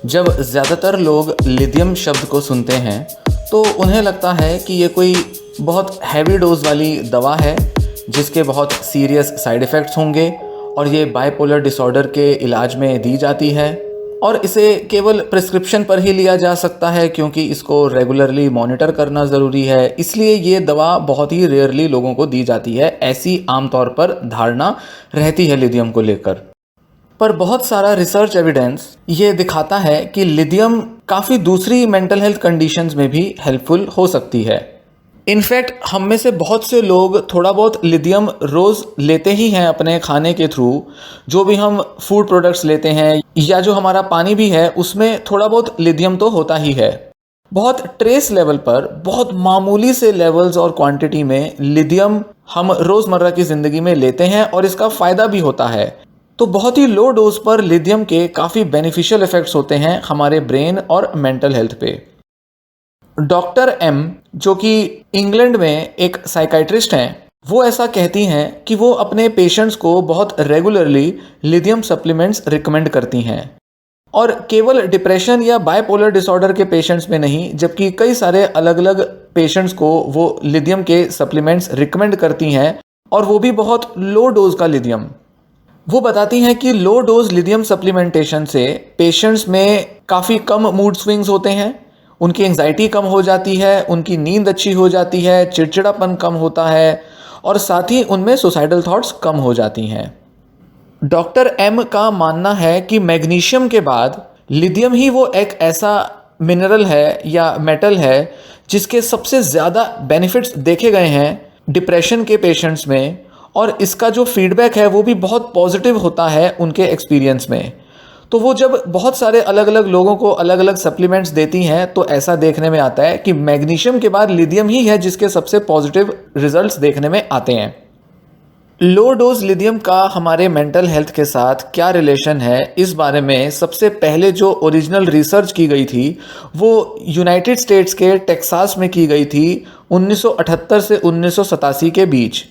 जब ज़्यादातर लोग लिथियम शब्द को सुनते हैं तो उन्हें लगता है कि ये कोई बहुत हैवी डोज वाली दवा है जिसके बहुत सीरियस साइड इफ़ेक्ट्स होंगे और ये बाइपोलर डिसऑर्डर के इलाज में दी जाती है और इसे केवल प्रिस्क्रिप्शन पर ही लिया जा सकता है क्योंकि इसको रेगुलरली मॉनिटर करना ज़रूरी है। इसलिए ये दवा बहुत ही रेयरली लोगों को दी जाती है, ऐसी आमतौर पर धारणा रहती है लिथियम को लेकर। पर बहुत सारा रिसर्च एविडेंस ये दिखाता है कि लिथियम काफ़ी दूसरी मेंटल हेल्थ कंडीशंस में भी हेल्पफुल हो सकती है। इनफैक्ट हम में से बहुत से लोग थोड़ा बहुत लिथियम रोज़ लेते ही हैं अपने खाने के थ्रू। जो भी हम फूड प्रोडक्ट्स लेते हैं या जो हमारा पानी भी है उसमें थोड़ा बहुत लिथियम तो होता ही है। बहुत ट्रेस लेवल पर बहुत मामूली से लेवल्स और क्वांटिटी में लिथियम हम रोज़मर्रा की ज़िंदगी में लेते हैं और इसका फ़ायदा भी होता है। तो बहुत ही लो डोज पर लिथियम के काफ़ी बेनिफिशियल इफ़ेक्ट्स होते हैं हमारे ब्रेन और मेंटल हेल्थ पे। डॉक्टर एम, जो कि इंग्लैंड में एक साइकाइट्रिस्ट हैं, वो ऐसा कहती हैं कि वो अपने पेशेंट्स को बहुत रेगुलरली लिथियम सप्लीमेंट्स रिकमेंड करती हैं और केवल डिप्रेशन या बाइपोलर डिसऑर्डर के पेशेंट्स में नहीं, जबकि कई सारे अलग अलग पेशेंट्स को वो लिथियम के सप्लीमेंट्स रिकमेंड करती हैं और वो भी बहुत लो डोज का लिथियम। वो बताती हैं कि लो डोज लिथियम सप्लीमेंटेशन से पेशेंट्स में काफ़ी कम मूड स्विंग्स होते हैं, उनकी एंजाइटी कम हो जाती है, उनकी नींद अच्छी हो जाती है, चिड़चिड़ापन कम होता है और साथ ही उनमें सुसाइडल थॉट्स कम हो जाती हैं। डॉक्टर एम का मानना है कि मैग्नीशियम के बाद लिथियम ही वो एक ऐसा मिनरल है या मेटल है जिसके सबसे ज़्यादा बेनिफिट्स देखे गए हैं डिप्रेशन के पेशेंट्स में और इसका जो फीडबैक है वो भी बहुत पॉजिटिव होता है उनके एक्सपीरियंस में। तो वो जब बहुत सारे अलग अलग लोगों को अलग अलग सप्लीमेंट्स देती हैं तो ऐसा देखने में आता है कि मैग्नीशियम के बाद लिथियम ही है जिसके सबसे पॉजिटिव रिजल्ट्स देखने में आते हैं। लो डोज लिथियम का हमारे मेंटल हेल्थ के साथ क्या रिलेशन है, इस बारे में सबसे पहले जो ओरिजिनल रिसर्च की गई थी वो यूनाइटेड स्टेट्स के टेक्सास में की गई थी 1978 से 1987 के बीच।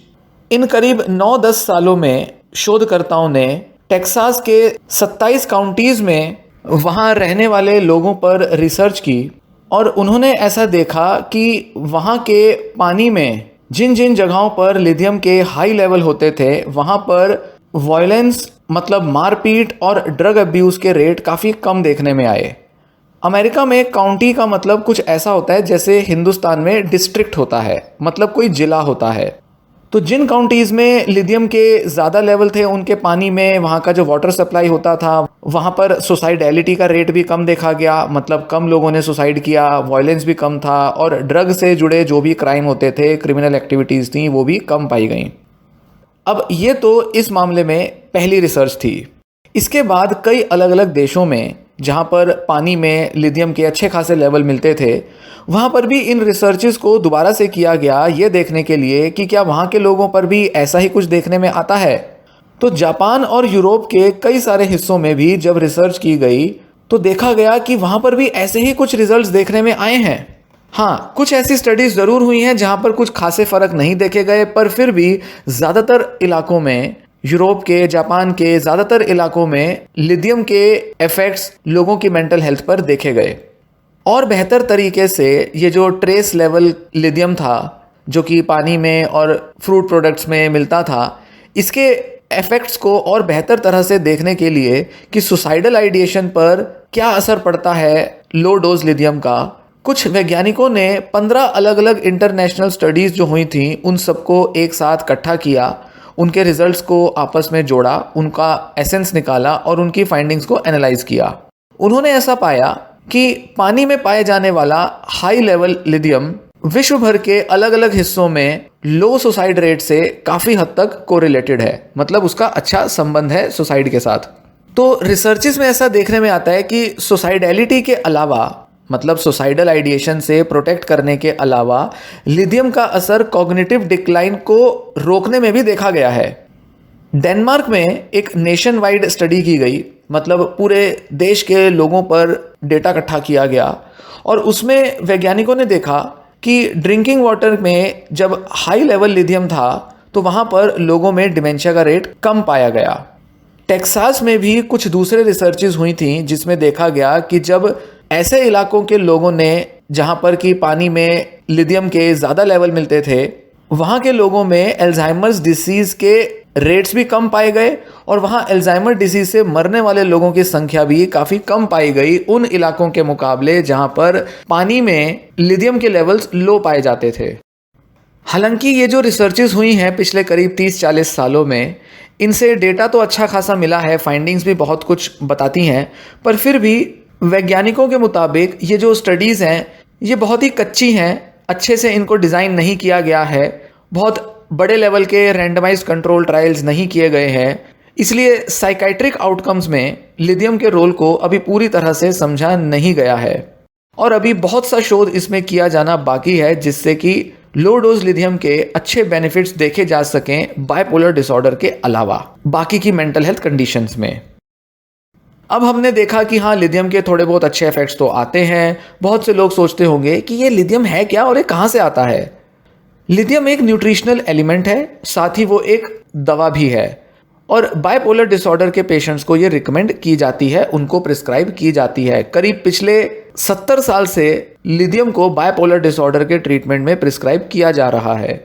इन करीब 9-10 सालों में शोधकर्ताओं ने टेक्सास के 27 काउंटीज़ में वहाँ रहने वाले लोगों पर रिसर्च की और उन्होंने ऐसा देखा कि वहाँ के पानी में जिन जिन जगहों पर लिथियम के हाई लेवल होते थे वहाँ पर वायलेंस मतलब मारपीट और ड्रग अब्यूज़ के रेट काफ़ी कम देखने में आए। अमेरिका में काउंटी का मतलब कुछ ऐसा होता है जैसे हिंदुस्तान में डिस्ट्रिक्ट होता है, मतलब कोई ज़िला होता है। तो जिन काउंटीज़ में लिथियम के ज़्यादा लेवल थे उनके पानी में, वहाँ का जो वाटर सप्लाई होता था, वहाँ पर सुसाइडेलिटी का रेट भी कम देखा गया, मतलब कम लोगों ने सुसाइड किया, वायलेंस भी कम था और ड्रग से जुड़े जो भी क्राइम होते थे, क्रिमिनल एक्टिविटीज़ थी, वो भी कम पाई गई। अब ये तो इस मामले में पहली रिसर्च थी। इसके बाद कई अलग अलग देशों में जहाँ पर पानी में लिथियम के अच्छे खासे लेवल मिलते थे वहाँ पर भी इन रिसर्चेस को दोबारा से किया गया ये देखने के लिए कि क्या वहाँ के लोगों पर भी ऐसा ही कुछ देखने में आता है। तो जापान और यूरोप के कई सारे हिस्सों में भी जब रिसर्च की गई तो देखा गया कि वहाँ पर भी ऐसे ही कुछ रिजल्ट्स देखने में आए हैं। हाँ, कुछ ऐसी स्टडीज़ ज़रूर हुई हैं जहाँ पर कुछ खासे फ़र्क नहीं देखे गए, पर फिर भी ज़्यादातर इलाकों में, यूरोप के, जापान के ज़्यादातर इलाकों में लिथियम के इफ़ेक्ट्स लोगों की मेंटल हेल्थ पर देखे गए। और बेहतर तरीके से ये जो ट्रेस लेवल लिथियम था जो कि पानी में और फ्रूट प्रोडक्ट्स में मिलता था, इसके इफ़ेक्ट्स को और बेहतर तरह से देखने के लिए कि सुसाइडल आइडिएशन पर क्या असर पड़ता है लो डोज लिथियम का, कुछ वैज्ञानिकों ने 15 अलग अलग इंटरनेशनल स्टडीज़ जो हुई थी उन सबको एक साथ इकट्ठा किया, उनके रिजल्ट्स को आपस में जोड़ा, उनका एसेंस निकाला और उनकी फाइंडिंग्स को एनालाइज किया। उन्होंने ऐसा पाया कि पानी में पाए जाने वाला हाई लेवल लिथियम विश्व भर के अलग अलग हिस्सों में लो सुसाइड रेट से काफ़ी हद तक कोरिलेटेड है, मतलब उसका अच्छा संबंध है सुसाइड के साथ। तो रिसर्चेस में ऐसा देखने में आता है कि सुसाइडेलिटी के अलावा, मतलब सुसाइडल आइडिएशन से प्रोटेक्ट करने के अलावा, लिथियम का असर कॉग्निटिव डिक्लाइन को रोकने में भी देखा गया है। डेनमार्क में एक नेशन वाइड स्टडी की गई, मतलब पूरे देश के लोगों पर डेटा इकट्ठा किया गया और उसमें वैज्ञानिकों ने देखा कि ड्रिंकिंग वाटर में जब हाई लेवल लिथियम था तो वहाँ पर लोगों में डिमेंशिया का रेट कम पाया गया। टेक्सास में भी कुछ दूसरे रिसर्चेज हुई थी जिसमें देखा गया कि जब ऐसे इलाकों के लोगों ने जहां पर कि पानी में लिथियम के ज़्यादा लेवल मिलते थे, वहां के लोगों में अल्जाइमर्स डिसीज के रेट्स भी कम पाए गए और वहां अल्जाइमर डिसीज से मरने वाले लोगों की संख्या भी काफ़ी कम पाई गई उन इलाकों के मुकाबले जहां पर पानी में लिथियम के लेवल्स लो पाए जाते थे। हालांकि ये जो रिसर्चेस हुई हैं पिछले करीब 30-40 सालों में, इनसे डेटा तो अच्छा खासा मिला है, फाइंडिंग्स भी बहुत कुछ बताती हैं, पर फिर भी वैज्ञानिकों के मुताबिक ये जो स्टडीज़ हैं ये बहुत ही कच्ची हैं, अच्छे से इनको डिज़ाइन नहीं किया गया है, बहुत बड़े लेवल के रैंडमाइज्ड कंट्रोल ट्रायल्स नहीं किए गए हैं, इसलिए साइकाइट्रिक आउटकम्स में लिथियम के रोल को अभी पूरी तरह से समझा नहीं गया है और अभी बहुत सा शोध इसमें किया जाना बाकी है जिससे कि लो डोज लिथियम के अच्छे बेनिफिट्स देखे जा सकें बाइपोलर डिसऑर्डर के अलावा बाकी की मेंटल हेल्थ कंडीशंस में। अब हमने देखा कि हाँ, लिथियम के थोड़े बहुत अच्छे इफेक्ट्स तो आते हैं। बहुत से लोग सोचते होंगे कि ये लिथियम है क्या और ये कहाँ से आता है। लिथियम एक न्यूट्रिशनल एलिमेंट है, साथ ही वो एक दवा भी है और बाइपोलर डिसऑर्डर के पेशेंट्स को ये रिकमेंड की जाती है, उनको प्रिस्क्राइब की जाती है। करीब पिछले 70 साल से लिथियम को बाइपोलर डिसऑर्डर के ट्रीटमेंट में प्रिस्क्राइब किया जा रहा है।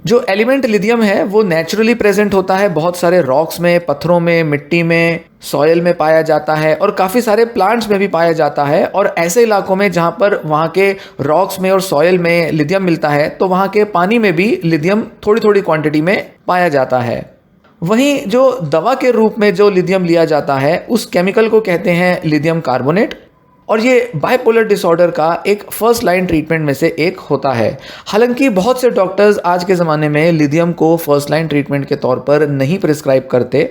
जो एलिमेंट लिथियम है वो नेचुरली प्रेजेंट होता है बहुत सारे रॉक्स में, पत्थरों में, मिट्टी में, सॉयल में पाया जाता है और काफ़ी सारे प्लांट्स में भी पाया जाता है। और ऐसे इलाकों में जहाँ पर वहाँ के रॉक्स में और सॉयल में लिथियम मिलता है तो वहाँ के पानी में भी लिथियम थोड़ी थोड़ी क्वांटिटी में पाया जाता है। वहीं जो दवा के रूप में जो लिथियम लिया जाता है उस केमिकल को कहते हैं लिथियम कार्बोनेट और ये बाइपोलर डिसऑर्डर का एक फर्स्ट लाइन ट्रीटमेंट में से एक होता है। हालांकि बहुत से डॉक्टर्स आज के ज़माने में लिथियम को फर्स्ट लाइन ट्रीटमेंट के तौर पर नहीं प्रिस्क्राइब करते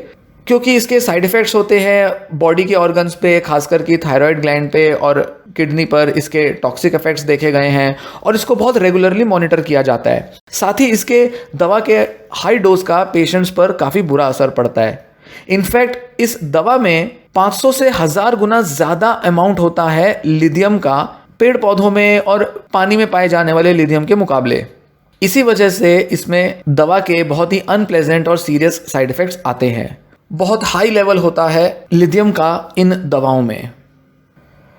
क्योंकि इसके साइड इफ़ेक्ट्स होते हैं बॉडी के ऑर्गन्स पे, खासकर कि थायराइड ग्लैंड पे और किडनी पर इसके टॉक्सिक इफेक्ट्स देखे गए हैं और इसको बहुत रेगुलरली मॉनिटर किया जाता है। साथ ही इसके दवा के हाई डोज का पेशेंट्स पर काफ़ी बुरा असर पड़ता है। इनफैक्ट इस दवा में 500 से 1000 गुना ज़्यादा अमाउंट होता है लिथियम का पेड़ पौधों में और पानी में पाए जाने वाले लिथियम के मुकाबले। इसी वजह से इसमें दवा के बहुत ही अनप्लेजेंट और सीरियस साइड इफ़ेक्ट्स आते हैं। बहुत हाई लेवल होता है लिथियम का इन दवाओं में।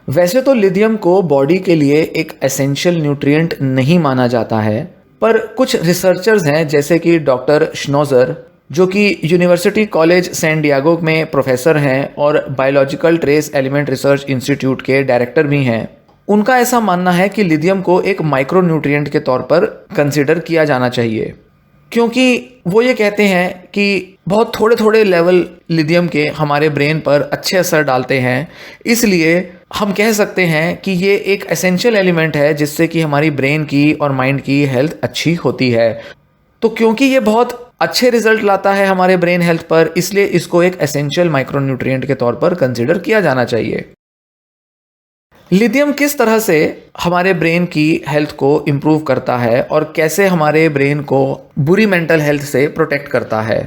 वैसे तो लिथियम को बॉडी के लिए एक एसेंशियल न्यूट्रिएंट नहीं माना जाता है, पर कुछ रिसर्चर्स हैं जैसे कि डॉक्टर श्नोजर जो कि यूनिवर्सिटी कॉलेज सैन डिएगो में प्रोफेसर हैं और biological trace element research institute के डायरेक्टर भी हैं। उनका ऐसा मानना है कि लिथियम को एक माइक्रो न्यूट्रिएंट के तौर पर कंसिडर किया जाना चाहिए क्योंकि वो ये कहते हैं कि बहुत थोड़े थोड़े लेवल लिथियम के हमारे ब्रेन पर अच्छे असर डालते हैं। इसलिए हम कह सकते हैं कि ये एक एसेंशियल एलिमेंट है जिससे कि हमारी ब्रेन की और माइंड की हेल्थ अच्छी होती है। तो क्योंकि ये बहुत अच्छे रिजल्ट लाता है हमारे ब्रेन हेल्थ पर, इसलिए इसको एक एसेंशियल माइक्रोन्यूट्रिएंट के तौर पर कंसिडर किया जाना चाहिए। लिथियम किस तरह से हमारे ब्रेन की हेल्थ को इम्प्रूव करता है और कैसे हमारे ब्रेन को बुरी मेंटल हेल्थ से प्रोटेक्ट करता है।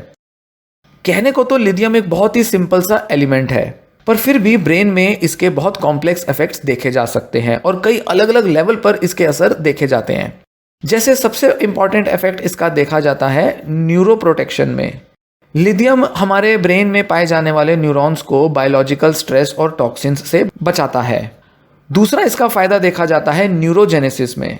कहने को तो लिथियम एक बहुत ही सिंपल सा एलिमेंट है, पर फिर भी ब्रेन में इसके बहुत कॉम्प्लेक्स इफेक्ट्स देखे जा सकते हैं और कई अलग अलग लेवल पर इसके असर देखे जाते हैं। जैसे सबसे इंपॉर्टेंट इफेक्ट इसका देखा जाता है न्यूरो प्रोटेक्शन में। लिथियम हमारे ब्रेन में पाए जाने वाले न्यूरॉन्स को बायोलॉजिकल स्ट्रेस और टॉक्सिन्स से बचाता है। दूसरा इसका फायदा देखा जाता है न्यूरोजेनेसिस में।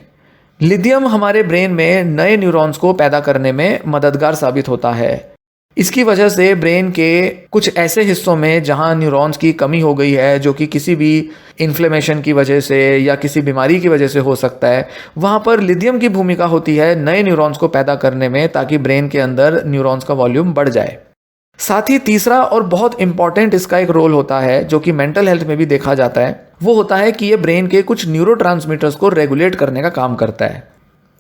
लिथियम हमारे ब्रेन में नए न्यूरॉन्स को पैदा करने में मददगार साबित होता है। इसकी वजह से ब्रेन के कुछ ऐसे हिस्सों में जहां न्यूरॉन्स की कमी हो गई है, जो कि किसी भी इन्फ्लेमेशन की वजह से या किसी बीमारी की वजह से हो सकता है, वहां पर लिथियम की भूमिका होती है नए न्यूरॉन्स को पैदा करने में, ताकि ब्रेन के अंदर न्यूरॉन्स का वॉल्यूम बढ़ जाए। साथ ही तीसरा और बहुत इंपॉर्टेंट इसका एक रोल होता है जो कि मेंटल हेल्थ में भी देखा जाता है, वो होता है कि ये ब्रेन के कुछ न्यूरोट्रांसमीटर्स को रेगुलेट करने का काम करता है।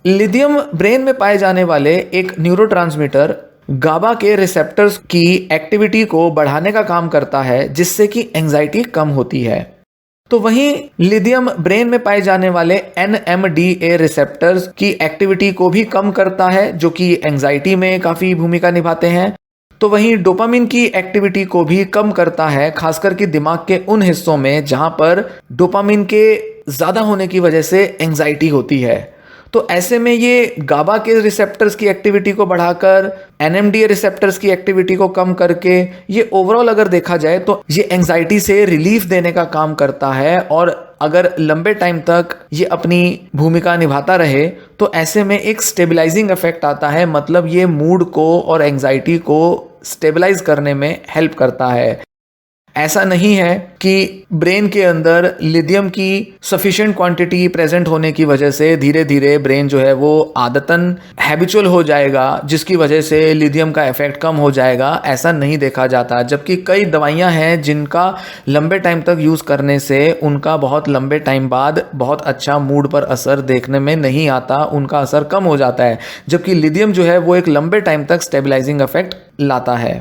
लिथियम ब्रेन में पाए जाने वाले एक न्यूरोट्रांसमीटर गाबा के रिसेप्टर्स की एक्टिविटी को बढ़ाने का काम करता है, जिससे कि एंजाइटी कम होती है। तो वहीं लिथियम ब्रेन में पाए जाने वाले NMDA रिसेप्टर्स की एक्टिविटी को भी कम करता है, जो कि एंजाइटी में काफ़ी भूमिका निभाते हैं। तो वहीं डोपामिन की एक्टिविटी को भी कम करता है, खासकर कि दिमाग के उन हिस्सों में जहां पर डोपामिन के ज़्यादा होने की वजह से एंजाइटी होती है। तो ऐसे में ये गाबा के रिसेप्टर्स की एक्टिविटी को बढ़ाकर एनएमडीए रिसेप्टर्स की एक्टिविटी को कम करके ये ओवरऑल अगर देखा जाए तो ये एंजाइटी से रिलीफ देने का काम करता है। और अगर लंबे टाइम तक ये अपनी भूमिका निभाता रहे तो ऐसे में एक स्टेबलाइजिंग इफेक्ट आता है, मतलब ये मूड को और एंजाइटी को स्टेबलाइज करने में हेल्प करता है। ऐसा नहीं है कि ब्रेन के अंदर लिथियम की सफिशिएंट क्वांटिटी प्रेजेंट होने की वजह से धीरे धीरे ब्रेन जो है वो आदतन हैबिचुअल हो जाएगा, जिसकी वजह से लिथियम का इफेक्ट कम हो जाएगा। ऐसा नहीं देखा जाता। जबकि कई दवाइयां हैं जिनका लंबे टाइम तक यूज़ करने से उनका बहुत लंबे टाइम बाद बहुत अच्छा मूड पर असर देखने में नहीं आता, उनका असर कम हो जाता है। जबकि लिथियम जो है वो एक लंबे टाइम तक स्टेबलाइजिंग इफेक्ट लाता है।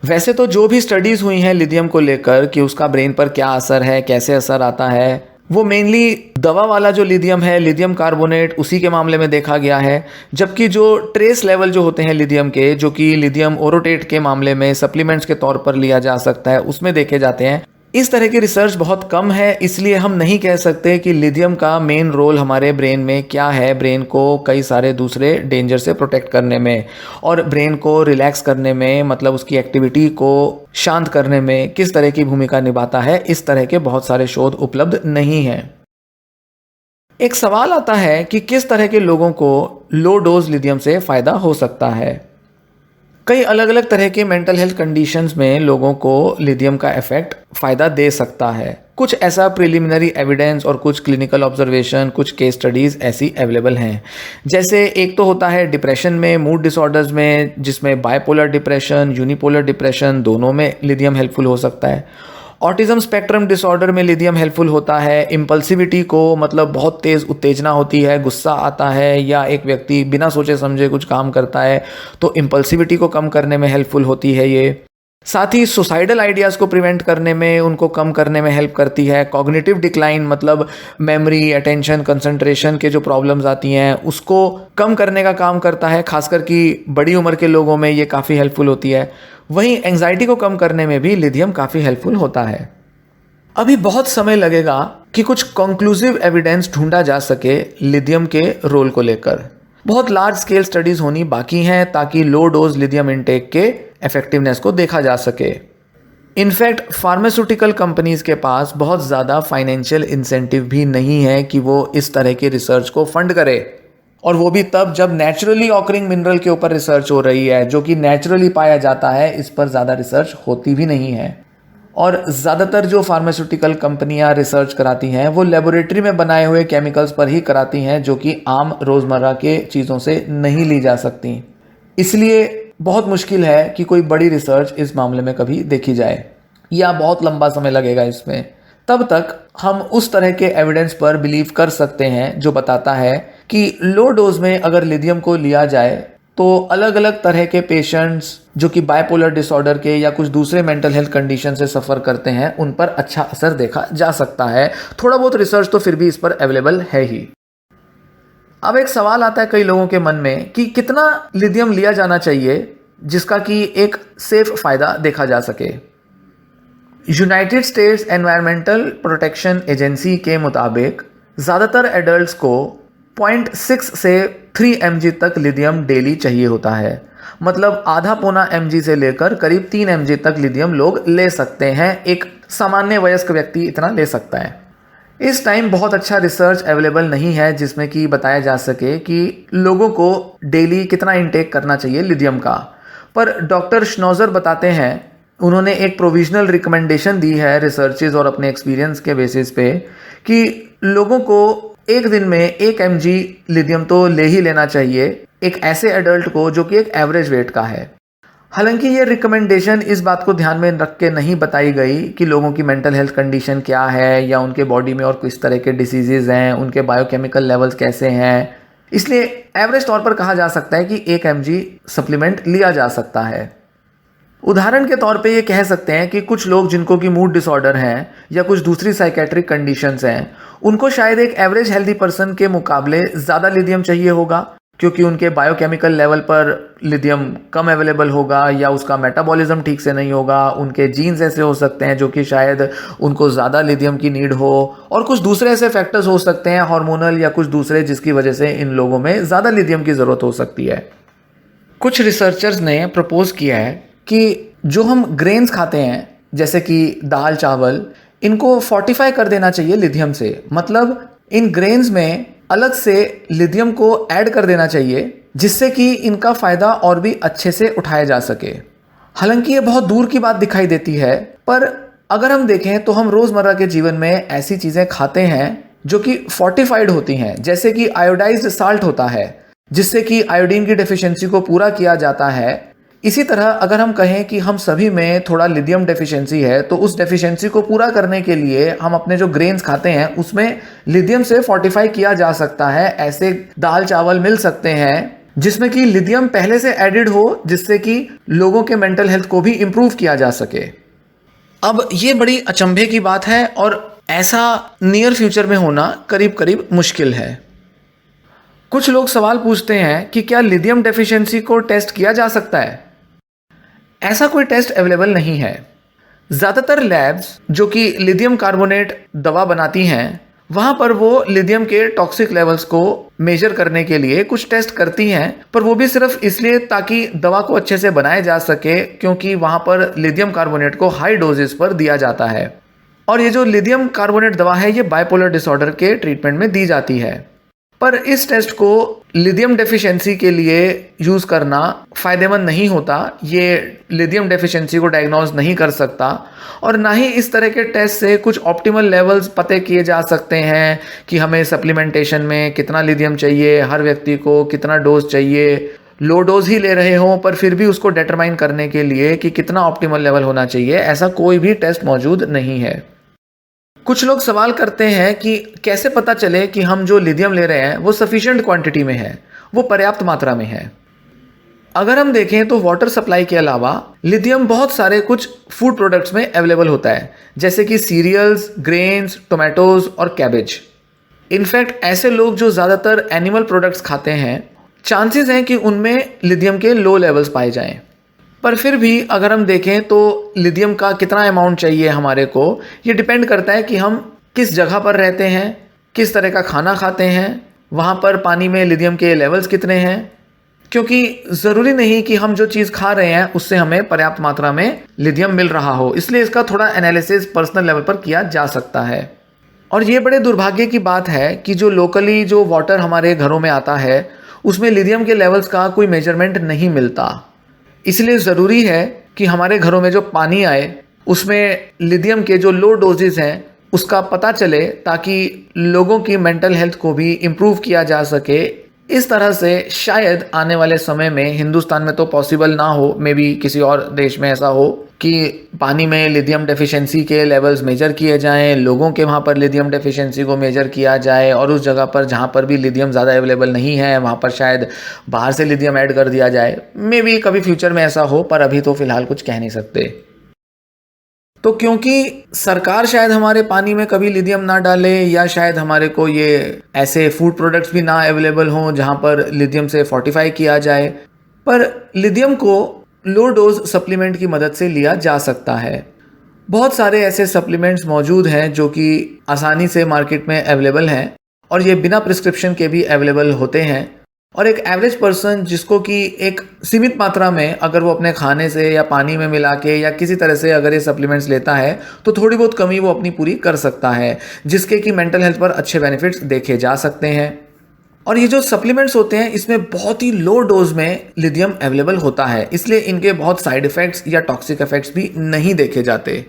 वैसे तो जो भी स्टडीज़ हुई हैं लिथियम को लेकर कि उसका ब्रेन पर क्या असर है, कैसे असर आता है, वो मेनली दवा वाला जो लिथियम है, लिथियम कार्बोनेट, उसी के मामले में देखा गया है। जबकि जो ट्रेस लेवल जो होते हैं लिथियम के, जो कि लिथियम ओरोटेट के मामले में सप्लीमेंट्स के तौर पर लिया जा सकता है, उसमें देखे जाते हैं। इस तरह की रिसर्च बहुत कम है, इसलिए हम नहीं कह सकते कि लिथियम का मेन रोल हमारे ब्रेन में क्या है, ब्रेन को कई सारे दूसरे डेंजर से प्रोटेक्ट करने में और ब्रेन को रिलैक्स करने में, मतलब उसकी एक्टिविटी को शांत करने में किस तरह की भूमिका निभाता है। इस तरह के बहुत सारे शोध उपलब्ध नहीं हैं। एक सवाल आता है कि किस तरह के लोगों को लो डोज लिथियम से फ़ायदा हो सकता है। कई अलग अलग तरह के मेंटल हेल्थ कंडीशंस में लोगों को लिथियम का इफेक्ट फ़ायदा दे सकता है। कुछ ऐसा प्रिलिमिनरी एविडेंस और कुछ क्लिनिकल ऑब्जर्वेशन, कुछ केस स्टडीज़ ऐसी अवेलेबल हैं। जैसे एक तो होता है डिप्रेशन में, मूड डिसऑर्डर्स में, जिसमें बायपोलर डिप्रेशन, यूनिपोलर डिप्रेशन, दोनों में लिथियम हेल्पफुल हो सकता है। ऑटिज्म स्पेक्ट्रम डिसऑर्डर में लिथियम हेल्पफुल होता है। इम्पल्सिविटी को, मतलब बहुत तेज़ उत्तेजना होती है, गुस्सा आता है या एक व्यक्ति बिना सोचे समझे कुछ काम करता है, तो इम्पल्सिविटी को कम करने में हेल्पफुल होती है ये। साथ ही सुसाइडल आइडियाज़ को प्रिवेंट करने में, उनको कम करने में हेल्प करती है। कॉग्निटिव डिक्लाइन, मतलब मेमोरी, अटेंशन, कंसंट्रेशन के जो प्रॉब्लम्स आती हैं उसको कम करने का काम करता है। खासकर कि बड़ी उम्र के लोगों में ये काफ़ी हेल्पफुल होती है। वहीं एंजाइटी को कम करने में भी लिथियम काफ़ी हेल्पफुल होता है। अभी बहुत समय लगेगा कि कुछ कंक्लूसिव एविडेंस ढूंढा जा सके लिथियम के रोल को लेकर। बहुत लार्ज स्केल स्टडीज होनी बाकी हैं ताकि लो डोज लिथियम इनटेक के इफेक्टिवनेस को देखा जा सके। इनफैक्ट फार्मास्यूटिकल कंपनीज के पास बहुत ज़्यादा फाइनेंशियल इंसेंटिव भी नहीं है कि वो इस तरह की रिसर्च को फंड करे, और वो भी तब जब नेचुरली ऑकरिंग मिनरल के ऊपर रिसर्च हो रही है, जो कि नेचुरली पाया जाता है। इस पर ज़्यादा रिसर्च होती भी नहीं है। और ज़्यादातर जो फार्मास्यूटिकल कंपनियां रिसर्च कराती हैं वो लेबोरेटरी में बनाए हुए केमिकल्स पर ही कराती हैं, जो कि आम रोज़मर्रा के चीज़ों से नहीं ली जा सकती। इसलिए बहुत मुश्किल है कि कोई बड़ी रिसर्च इस मामले में कभी देखी जाए, या बहुत लंबा समय लगेगा इसमें। तब तक हम उस तरह के एविडेंस पर बिलीव कर सकते हैं जो बताता है कि लो डोज में अगर लिथियम को लिया जाए तो अलग अलग तरह के पेशेंट्स जो कि बायपोलर डिसऑर्डर के या कुछ दूसरे मेंटल हेल्थ कंडीशन से सफ़र करते हैं, उन पर अच्छा असर देखा जा सकता है। थोड़ा बहुत रिसर्च तो फिर भी इस पर अवेलेबल है ही। अब एक सवाल आता है कई लोगों के मन में कि कितना लिथियम लिया जाना चाहिए जिसका कि एक सेफ फ़ायदा देखा जा सके। United states environmental protection agency के मुताबिक ज़्यादातर एडल्ट्स को 0.6 से 3 mg तक लिथियम डेली चाहिए होता है। मतलब आधा पौना mg से लेकर करीब 3 mg तक लिथियम लोग ले सकते हैं। एक सामान्य वयस्क व्यक्ति इतना ले सकता है। इस टाइम बहुत अच्छा रिसर्च अवेलेबल नहीं है जिसमें कि बताया जा सके कि लोगों को डेली कितना इंटेक करना चाहिए लिथियम का। पर डॉक्टर श्नोजर बताते हैं, उन्होंने एक प्रोविजनल रिकमेंडेशन दी है रिसर्चेज और अपने एक्सपीरियंस के बेसिस पे, कि लोगों को एक दिन में 1 mg लिथियम तो ले ही लेना चाहिए एक ऐसे एडल्ट को जो कि एक एवरेज वेट का है। हालांकि ये रिकमेंडेशन इस बात को ध्यान में रख के नहीं बताई गई कि लोगों की मेंटल हेल्थ कंडीशन क्या है या उनके बॉडी में और किस तरह के डिसीजेज हैं, उनके बायोकेमिकल लेवल्स कैसे हैं। इसलिए एवरेज तौर पर कहा जा सकता है कि 1 mg सप्लीमेंट लिया जा सकता है। उदाहरण के तौर पे ये कह सकते हैं कि कुछ लोग जिनको कि मूड डिसऑर्डर हैं या कुछ दूसरी साइकेट्रिक कंडीशंस हैं, उनको शायद एक एवरेज हेल्दी पर्सन के मुकाबले ज़्यादा लिथियम चाहिए होगा, क्योंकि उनके बायोकेमिकल लेवल पर लिथियम कम अवेलेबल होगा या उसका मेटाबॉलिज्म ठीक से नहीं होगा, उनके जीन्स ऐसे हो सकते हैं जो कि शायद उनको ज़्यादा लिथियम की नीड हो, और कुछ दूसरे ऐसे फैक्टर्स हो सकते हैं हार्मोनल या कुछ दूसरे जिसकी वजह से इन लोगों में ज़्यादा लिथियम की ज़रूरत हो सकती है। कुछ रिसर्चर्स ने प्रपोज किया है कि जो हम ग्रेन्स खाते हैं जैसे कि दाल चावल, इनको फोर्टिफाई कर देना चाहिए लिथियम से। मतलब इन ग्रेन्स में अलग से लिथियम को ऐड कर देना चाहिए जिससे कि इनका फ़ायदा और भी अच्छे से उठाया जा सके। हालांकि ये बहुत दूर की बात दिखाई देती है, पर अगर हम देखें तो हम रोज़मर्रा के जीवन में ऐसी चीज़ें खाते हैं जो कि फोर्टिफाइड होती हैं, जैसे कि आयोडाइज्ड साल्ट होता है जिससे कि आयोडीन की डेफिशिएंसी को पूरा किया जाता है। इसी तरह अगर हम कहें कि हम सभी में थोड़ा लिथियम डेफिशिएंसी है तो उस डेफिशिएंसी को पूरा करने के लिए हम अपने जो ग्रेन्स खाते हैं उसमें लिथियम से फोर्टिफाई किया जा सकता है। ऐसे दाल चावल मिल सकते हैं जिसमें कि लिथियम पहले से एडिड हो जिससे कि लोगों के मेंटल हेल्थ को भी इंप्रूव किया जा सके। अब ये बड़ी अचंभे की बात है और ऐसा नियर फ्यूचर में होना करीब करीब मुश्किल है। कुछ लोग सवाल पूछते हैं कि क्या लिथियम डेफिशिएंसी को टेस्ट किया जा सकता है? ऐसा कोई टेस्ट अवेलेबल नहीं है। ज़्यादातर लैब्स जो कि लिथियम कार्बोनेट दवा बनाती हैं वहाँ पर वो लिथियम के टॉक्सिक लेवल्स को मेजर करने के लिए कुछ टेस्ट करती हैं, पर वो भी सिर्फ इसलिए ताकि दवा को अच्छे से बनाया जा सके, क्योंकि वहाँ पर लिथियम कार्बोनेट को हाई डोजेस पर दिया जाता है। और ये जो लिथियम कार्बोनेट दवा है ये बाइपोलर डिसऑर्डर के ट्रीटमेंट में दी जाती है। पर इस टेस्ट को लिथियम डेफिशिएंसी के लिए यूज़ करना फ़ायदेमंद नहीं होता। ये लिथियम डेफिशिएंसी को डायग्नोज नहीं कर सकता और ना ही इस तरह के टेस्ट से कुछ ऑप्टिमल लेवल्स पते किए जा सकते हैं कि हमें सप्लीमेंटेशन में कितना लिथियम चाहिए, हर व्यक्ति को कितना डोज चाहिए। लो डोज ही ले रहे हों पर फिर भी उसको डिटरमाइन करने के लिए कि कितना ऑप्टिमल लेवल होना चाहिए, ऐसा कोई भी टेस्ट मौजूद नहीं है। कुछ लोग सवाल करते हैं कि कैसे पता चले कि हम जो लिथियम ले रहे हैं वो सफिशिएंट क्वांटिटी में है, वो पर्याप्त मात्रा में है। अगर हम देखें तो वाटर सप्लाई के अलावा लिथियम बहुत सारे कुछ फूड प्रोडक्ट्स में अवेलेबल होता है, जैसे कि सीरियल्स, ग्रेन्स, टोमेटोज और कैबेज। इनफैक्ट ऐसे लोग जो ज़्यादातर एनिमल प्रोडक्ट्स खाते हैं, चांसेस हैं कि उनमें लिथियम के लो लेवल्स पाए जाएं। पर फिर भी अगर हम देखें तो लिथियम का कितना अमाउंट चाहिए हमारे को, ये डिपेंड करता है कि हम किस जगह पर रहते हैं, किस तरह का खाना खाते हैं, वहाँ पर पानी में लिथियम के लेवल्स कितने हैं, क्योंकि ज़रूरी नहीं कि हम जो चीज़ खा रहे हैं उससे हमें पर्याप्त मात्रा में लिथियम मिल रहा हो। इसलिए इसका थोड़ा एनालिसिस पर्सनल लेवल पर किया जा सकता है। और ये बड़े दुर्भाग्य की बात है कि जो लोकली जो वाटर हमारे घरों में आता है उसमें लिथियम के लेवल्स का कोई मेजरमेंट नहीं मिलता। इसलिए ज़रूरी है कि हमारे घरों में जो पानी आए उसमें लिथियम के जो लो डोजेस हैं उसका पता चले, ताकि लोगों की मेंटल हेल्थ को भी इम्प्रूव किया जा सके। इस तरह से शायद आने वाले समय में, हिंदुस्तान में तो पॉसिबल ना हो, मे बी किसी और देश में ऐसा हो कि पानी में लिथियम डेफिशिएंसी के लेवल्स मेजर किए जाएं, लोगों के वहाँ पर लिथियम डेफिशिएंसी को मेजर किया जाए और उस जगह पर जहाँ पर भी लिथियम ज़्यादा अवेलेबल नहीं है वहाँ पर शायद बाहर से लिथियम ऐड कर दिया जाए। मे बी कभी फ्यूचर में ऐसा हो, पर अभी तो फ़िलहाल कुछ कह नहीं सकते। तो क्योंकि सरकार शायद हमारे पानी में कभी लिथियम ना डाले, या शायद हमारे को ये ऐसे फूड प्रोडक्ट्स भी ना अवेलेबल हों जहाँ पर लिथियम से फोर्टिफाई किया जाए, पर लिथियम को लो डोज सप्लीमेंट की मदद से लिया जा सकता है। बहुत सारे ऐसे सप्लीमेंट्स मौजूद हैं जो कि आसानी से मार्केट में अवेलेबल हैं और ये बिना प्रिस्क्रिप्शन के भी अवेलेबल होते हैं। और एक एवरेज पर्सन जिसको कि एक सीमित मात्रा में अगर वो अपने खाने से या पानी में मिला के या किसी तरह से अगर ये सप्लीमेंट्स लेता है तो थोड़ी बहुत कमी वो अपनी पूरी कर सकता है, जिसके कि मेंटल हेल्थ पर अच्छे बेनिफिट्स देखे जा सकते हैं। और ये जो सप्लीमेंट्स होते हैं इसमें बहुत ही लो डोज में लिथियम अवेलेबल होता है, इसलिए इनके बहुत साइड इफ़ेक्ट्स या टॉक्सिक इफेक्ट्स भी नहीं देखे जाते।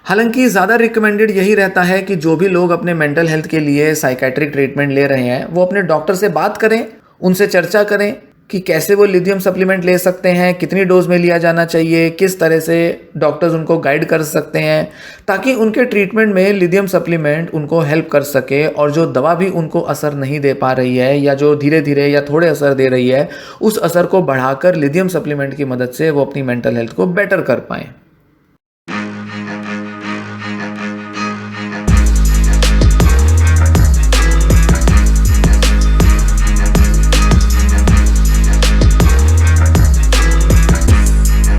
हालांकि ज़्यादा रिकमेंडेड यही रहता है कि जो भी लोग अपने मेंटल हेल्थ के लिए साइकेट्रिक ट्रीटमेंट ले रहे हैं वो अपने डॉक्टर से बात करें, उनसे चर्चा करें कि कैसे वो लिथियम सप्लीमेंट ले सकते हैं, कितनी डोज में लिया जाना चाहिए, किस तरह से डॉक्टर्स उनको गाइड कर सकते हैं, ताकि उनके ट्रीटमेंट में लिथियम सप्लीमेंट उनको हेल्प कर सके और जो दवा भी उनको असर नहीं दे पा रही है या जो धीरे धीरे या थोड़े असर दे रही है उस असर को बढ़ाकर लिथियम सप्लीमेंट की मदद से वो अपनी मेंटल हेल्थ को बेटर कर पाएँ।